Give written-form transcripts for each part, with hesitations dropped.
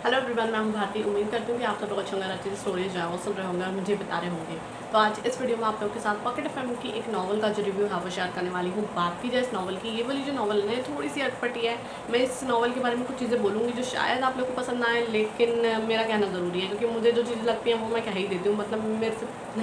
Hello everyone, मैं हूं भारती। उम्मीद करती हूँ कि आप सब लोग अच्छे होंगे, अच्छी स्टोरीज जो है वो सुन रहे होंगे और मुझे बता रहे होंगे। तो आज इस वीडियो में आप लोगों के साथ पॉकेट एफएम की एक नॉवल का जो रिव्यू है वो शेयर करने वाली हूँ। बात की जाए इस नॉवल की, ये वाली जो नॉवल है थोड़ी सी अटपटी है। मैं इस नॉवल के बारे में कुछ चीज़ें बोलूँगी जो शायद आप लोग को पसंद ना आए, लेकिन मेरा कहना ज़रूरी है क्योंकि मुझे जो चीज़ें लगती हैं वो मैं कह ही देती हूँ। मतलब मेरे से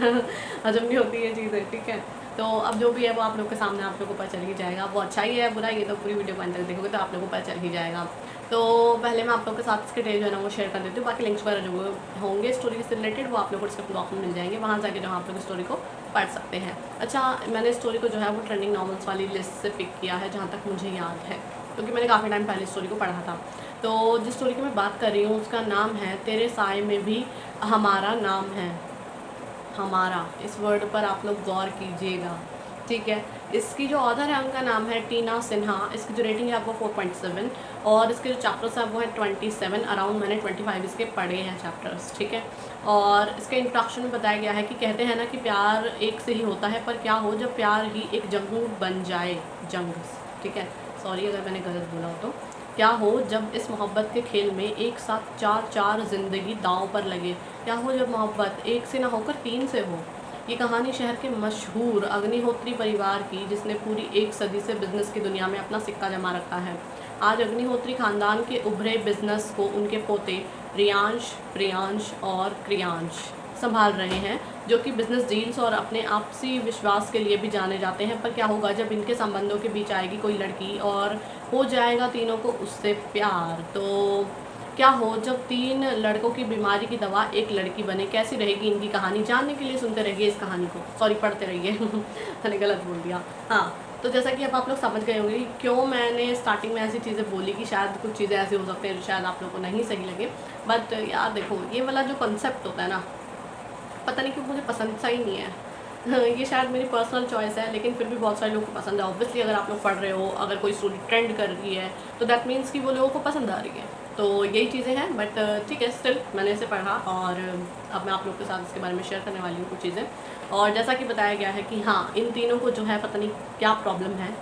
हजम नहीं होती ये चीज़ें, ठीक है। तो अब जो भी है वो आप लोग के सामने आप लोग को पता चल ही जाएगा। वो अच्छा ही है बुरा, ये तो पूरी वीडियो को अंत तक देखोगे तो आप लोग को पता चल ही जाएगा। तो पहले मैं आप लोगों के साथ इसके डिटेल जो है ना वो शेयर कर देती हूँ। बाकी लिंक्स वगैरह जो होंगे स्टोरी से रिलेटेड वो आप लोगों को डिस्क्रिप्शन बॉक्स में मिल जाएंगे, वहाँ जाके जो आप लोग स्टोरी को पढ़ सकते हैं। अच्छा, मैंने स्टोरी को जो है वो ट्रेंडिंग नॉवेल्स वाली लिस्ट से पिक किया है जहाँ तक मुझे याद है, क्योंकि मैंने काफ़ी टाइम पहले स्टोरी को पढ़ा था। तो जिस स्टोरी की मैं बात कर रही हूँ उसका नाम है तेरे साए में भी हमारा नाम है। हमारा, इस वर्ड पर आप लोग गौर कीजिएगा, ठीक है। इसकी जो ऑथर है उनका नाम है टीना सिन्हा। इसकी जो रेटिंग है वो 4.7 और इसके जो चैप्टर्स हैं वो है 27 अराउंड। मैंने 25 इसके पढ़े हैं चैप्टर्स, ठीक है। और इसके इंट्रोडक्शन में बताया गया है कि कहते हैं ना कि प्यार एक से ही होता है, पर क्या हो जब प्यार ही एक जंग बन जाए। जंग, ठीक है, सॉरी अगर मैंने गलत बोला हो तो। क्या हो जब इस मोहब्बत के खेल में एक साथ चार चार जिंदगी दांव पर लगे। क्या हो जब मोहब्बत एक से ना होकर तीन से हो। ये कहानी शहर के मशहूर अग्निहोत्री परिवार की, जिसने पूरी एक सदी से बिजनेस की दुनिया में अपना सिक्का जमा रखा है। आज अग्निहोत्री खानदान के उभरे बिजनेस को उनके पोते रियांश, प्रियांश और क्रियांश संभाल रहे हैं, जो कि बिजनेस डील्स और अपने आपसी विश्वास के लिए भी जाने जाते हैं। पर क्या होगा जब इनके संबंधों के बीच आएगी कोई लड़की और हो जाएगा तीनों को उससे प्यार। तो क्या हो जब तीन लड़कों की बीमारी की दवा एक लड़की बने। कैसी रहेगी इनकी कहानी, जानने के लिए सुनते रहिए इस कहानी को, सॉरी पढ़ते रहिए मैंने गलत बोल दिया। हाँ, तो जैसा कि अब आप लोग समझ गए होंगे क्यों मैंने स्टार्टिंग में ऐसी चीज़ें बोली कि शायद कुछ चीज़ें ऐसी हो सकती हैं जो शायद आप लोग को नहीं सही लगे। बट यार देखो, ये वाला जो कॉन्सेप्ट होता है ना, पता नहीं क्यों मुझे पसंद सा ही नहीं है। ये शायद मेरी पर्सनल चॉइस है, लेकिन फिर भी बहुत सारे लोगों को पसंद है। ऑब्वियसली अगर आप लोग पढ़ रहे हो, अगर कोई स्टोरी ट्रेंड कर रही है तो दैट मीन्स कि वो लोगों को पसंद आ रही है। तो यही चीज़ें हैं, बट ठीक है, स्टिल मैंने इसे पढ़ा और अब मैं आप लोग के साथ इसके बारे में शेयर करने वाली हूँ कुछ चीज़ें। और जैसा कि बताया गया है कि हाँ, इन तीनों को जो है पता नहीं क्या प्रॉब्लम है।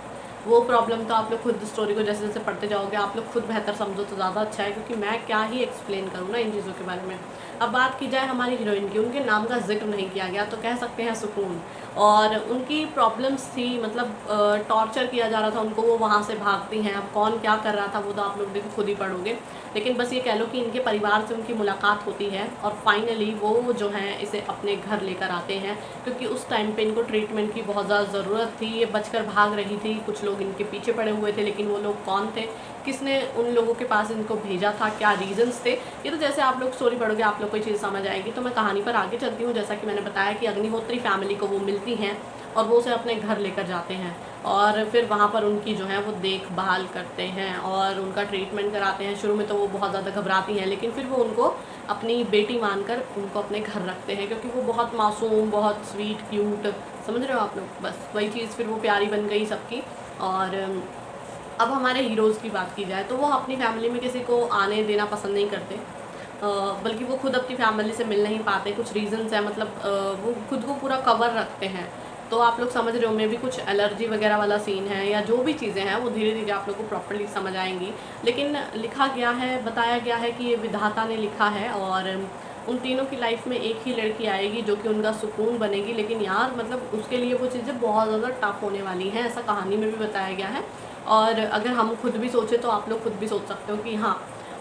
वो प्रॉब्लम तो आप लोग खुद स्टोरी को जैसे जैसे पढ़ते जाओगे आप लोग खुद बेहतर समझो तो ज़्यादा अच्छा है, क्योंकि मैं क्या ही एक्सप्लेन करूँ ना इन चीज़ों के बारे में। अब बात की जाए हमारी हीरोइन की, उनके नाम का जिक्र नहीं किया गया तो कह सकते हैं सुकून। और उनकी प्रॉब्लम्स थी, मतलब टॉर्चर किया जा रहा था उनको, वो वहाँ से भागती हैं। अब कौन क्या कर रहा था वो तो आप लोग देखो खुद ही पढ़ोगे, लेकिन बस ये कह लो कि इनके परिवार से उनकी मुलाकात होती है और फाइनली वो जो हैं इसे अपने घर लेकर आते हैं, क्योंकि उस टाइम पे इनको ट्रीटमेंट की बहुत ज़्यादा ज़रूरत थी। ये बचकर भाग रही थी, कुछ लोग इनके पीछे पड़े हुए थे, लेकिन वो लोग कौन थे, किसने उन लोगों के पास इनको भेजा था, क्या रीजंस थे, ये तो जैसे आप लोग स्टोरी पढ़ोगे आप लोग को ये चीज़ समझ आएगी। तो मैं कहानी पर आगे चलती हूँ। जैसा कि मैंने बताया कि अग्निहोत्री फैमिली को वो मिलती हैं और वो उसे अपने घर लेकर जाते हैं और फिर वहाँ पर उनकी जो है वो देखभाल करते हैं और उनका ट्रीटमेंट कराते हैं। शुरू में तो वो बहुत ज़्यादा घबराती हैं, लेकिन फिर वो उनको अपनी बेटी मानकर उनको अपने घर रखते हैं, क्योंकि वो बहुत मासूम, बहुत स्वीट, क्यूट, समझ रहे हो आप लोग। बस वही चीज़ फिर वो प्यारी बन गई सबकी। और अब हमारे हीरोज़ की बात की जाए तो वो अपनी फैमिली में किसी को आने देना पसंद नहीं करते, बल्कि वो खुद अपनी फैमिली से मिल नहीं पाते। कुछ रीजंस हैं, मतलब वो खुद को पूरा कवर रखते हैं। तो आप लोग समझ रहे हो, मे भी कुछ एलर्जी वगैरह वाला सीन है या जो भी चीज़ें हैं वो धीरे धीरे आप लोग को प्रॉपर्ली समझ आएंगी। लेकिन लिखा गया है, बताया गया है कि ये विधाता ने लिखा है और उन तीनों की लाइफ में एक ही लड़की आएगी जो कि उनका सुकून बनेगी। लेकिन यार मतलब उसके लिए वो चीज़ें बहुत ज़्यादा टफ होने वाली हैं, ऐसा कहानी में भी बताया गया है। और अगर हम खुद भी सोचें तो आप लोग खुद भी सोच सकते हो कि हाँ,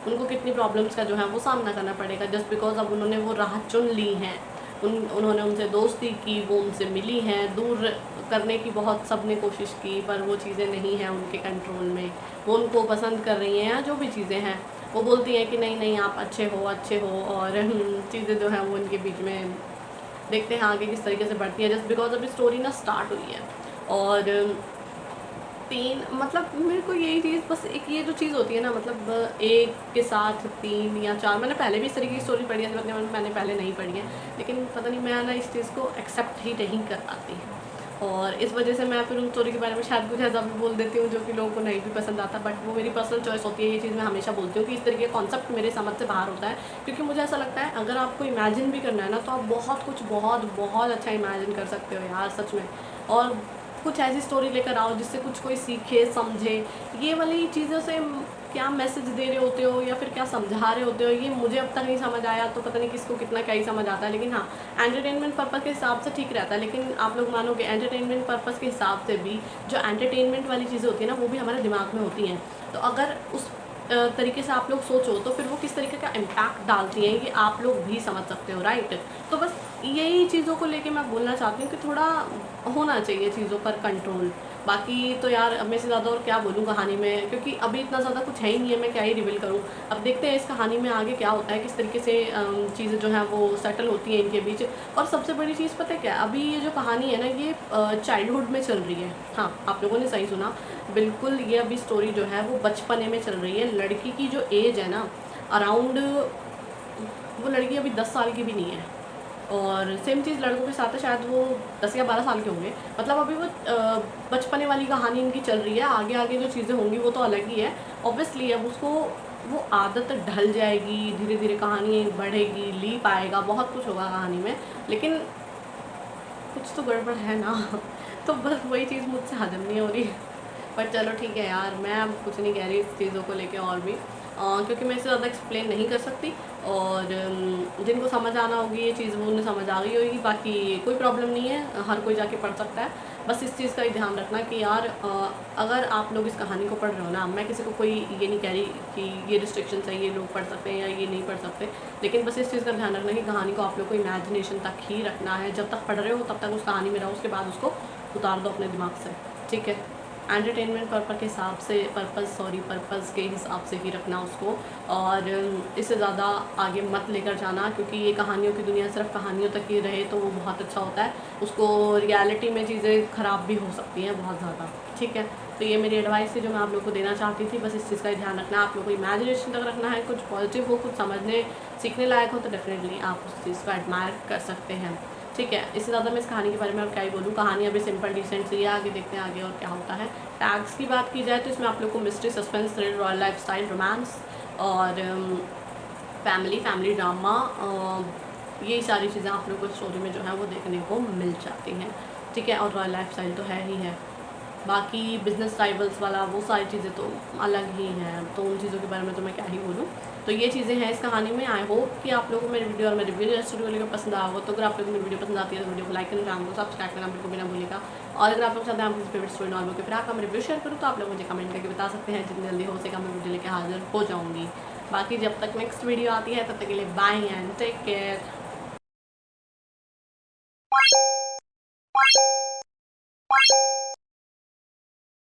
उनको कितनी प्रॉब्लम्स का जो है वो सामना करना पड़ेगा, जस्ट बिकॉज अब उन्होंने वो राह चुन ली हैं। उन्होंने उनसे दोस्ती की, वो उनसे मिली हैं, दूर करने की बहुत सब ने कोशिश की, पर वो चीज़ें नहीं हैं उनके कंट्रोल में। वो उनको पसंद कर रही हैं या जो भी चीज़ें हैं, वो बोलती हैं कि नहीं नहीं आप अच्छे हो अच्छे हो, और चीज़ें जो हैं वो उनके बीच में देखते हैं आगे किस तरीके से बढ़ती है। जस्ट बिकॉज अभी स्टोरी ना स्टार्ट हुई है और तीन, मतलब मेरे को यही चीज़ बस एक ये जो चीज़ होती है ना, मतलब एक के साथ तीन या चार, मैंने पहले भी इस तरीके की स्टोरी पढ़ी है, मैंने पहले नहीं पढ़ी है, लेकिन पता नहीं मैं ना इस चीज़ को एक्सेप्ट ही नहीं कर पाती। और इस वजह से मैं फिर उन स्टोरी के बारे में शायद कुछ ऐसा भी बोल देती हूँ जो कि लोगों को नहीं भी पसंद आता, बट वो मेरी पर्सनल चॉइस होती है। ये चीज़ मैं हमेशा बोलती हूँ कि इस तरीके का कॉन्सेप्ट मेरे समझ से बाहर होता है, क्योंकि मुझे ऐसा लगता है अगर आपको इमेजिन भी करना है ना तो आप बहुत कुछ बहुत बहुत अच्छा इमेजिन कर सकते हो यार, सच में। और कुछ ऐसी स्टोरी लेकर आओ जिससे कुछ कोई सीखे समझे। ये वाली चीज़ों से क्या मैसेज दे रहे होते हो या फिर क्या समझा रहे होते हो, ये मुझे अब तक नहीं समझ आया, तो पता नहीं किसको कितना क्या ही समझ आता है। लेकिन हाँ, एंटरटेनमेंट पर्पज़ के हिसाब से ठीक रहता है, लेकिन आप लोग मानोगे एंटरटेनमेंट पर्पज़ के हिसाब से भी जो एंटरटेनमेंट वाली चीज़ें होती है ना, वो भी हमारे दिमाग में होती हैं। तो अगर उस तरीके से आप लोग सोचो तो फिर वो किस तरीके का इम्पैक्ट डालती हैं ये आप लोग भी समझ सकते हो, राइट। तो बस यही चीज़ों को लेके मैं बोलना चाहती हूँ कि थोड़ा होना चाहिए चीज़ों पर कंट्रोल। बाकी तो यार अब मैं से ज़्यादा और क्या बोलूँ कहानी में, क्योंकि अभी इतना ज़्यादा कुछ है ही नहीं है, मैं क्या ही रिवील करूँ। अब देखते हैं इस कहानी में आगे क्या होता है, किस तरीके से चीज़ें जो हैं वो सेटल होती हैं इनके बीच। और सबसे बड़ी चीज़ पता है क्या, अभी ये जो कहानी है ना ये चाइल्डहुड में चल रही है। हाँ, आप लोगों ने सही सुना, बिल्कुल ये अभी स्टोरी जो है वो बचपने में चल रही है। लड़की की जो एज है ना अराउंड, वो लड़की अभी 10 साल की भी नहीं है, और सेम चीज़ लड़कों के साथ है, शायद वो 10 या 12 साल के होंगे। मतलब अभी वो बचपने वाली कहानी इनकी चल रही है। आगे आगे जो चीज़ें होंगी वो तो अलग ही है ऑब्वियसली। अब उसको वो आदत ढल जाएगी, धीरे धीरे कहानी बढ़ेगी, लीप आएगा, बहुत कुछ होगा कहानी में, लेकिन कुछ तो गड़बड़ है ना। तो बस वही चीज़ मुझसे हजम नहीं हो रही। पर चलो ठीक है यार, मैं अब कुछ नहीं कह रही इस चीज़ों को लेके और भी, क्योंकि मैं इससे ज़्यादा एक्सप्लेन नहीं कर सकती। और जिनको समझ आना होगी ये चीज़ वो उन्हें समझ आ गई होगी, बाकी कोई प्रॉब्लम नहीं है, हर कोई जाके पढ़ सकता है। बस इस चीज़ का ही ध्यान रखना कि यार अगर आप लोग इस कहानी को पढ़ रहे हो ना, मैं किसी को कोई ये नहीं कह रही कि ये रिस्ट्रिक्शन है, ये लोग पढ़ सकते हैं या ये नहीं पढ़ सकते, लेकिन बस इस चीज़ का ध्यान रखना कि कहानी को आप लोग को इमेजिनेशन तक ही रखना है। जब तक पढ़ रहे हो तब तक उस कहानी में रहो, उसके बाद उसको उतार दो अपने दिमाग से, ठीक है। एंटरटेनमेंट पर्पज़ के हिसाब से ही रखना उसको, और इससे ज़्यादा आगे मत लेकर जाना, क्योंकि ये कहानियों की दुनिया सिर्फ कहानियों तक ही रहे तो वो बहुत अच्छा होता है। उसको रियलिटी में चीज़ें ख़राब भी हो सकती हैं बहुत ज़्यादा, ठीक है। तो ये मेरी एडवाइस थी जो मैं आप लोगों को देना चाहती थी। बस इस चीज़ का ही ध्यान रखना है, आप लोगों को इमेजिनेशन तक रखना है, कुछ पॉजिटिव हो, कुछ समझने सीखने लायक हो तो डेफिनेटली आप उस चीज़ को एडमायर कर सकते हैं, ठीक है। इससे ज़्यादा मैं इस कहानी के बारे में अब क्या ही बोलूँ, कहानी अभी सिंपल डिसेंट सी है, आगे देखते हैं आगे और क्या होता है। टैग्स की बात की जाए तो इसमें आप लोग को mystery, suspense, thrill, royal lifestyle, romance और फैमिली ड्रामा, यही सारी चीज़ें आप लोग को स्टोरी में जो है वो देखने को मिल जाती हैं, ठीक है। और रॉयल लाइफस्टाइल तो है ही है, बाकी बिजनेस राइवल्स वाला वो सारी चीज़ें तो अलग ही हैं, तो उन चीज़ों के बारे में तो मैं क्या ही बोलूँ। तो ये चीज़ें हैं इस कहानी में। आई होप कि आप लोगों को मेरी वीडियो और मेरी वीडियो स्टूडियो लेकर पसंद आया हो। तो अगर आप लोगों को मेरी वीडियो पसंद आती है तो वीडियो को लाइक करना, चैनल को सब्सक्राइब करना बिल्कुल भी ना भूलिएगा। और अगर आप लोग चाहते हैं आपकी फेवरेट स्टोरी नॉर्मल के फिर आपका मैं रिव्यू शेयर करूँ तो आप लोग मुझे कमेंट करके बता सकते हैं, जितनी जल्दी हो सकेगा मैं वीडियो लेकर हाजिर हो जाऊँगी। बाकी जब तक नेक्स्ट वीडियो आती है तब तक के लिए बाय एंड टेक केयर।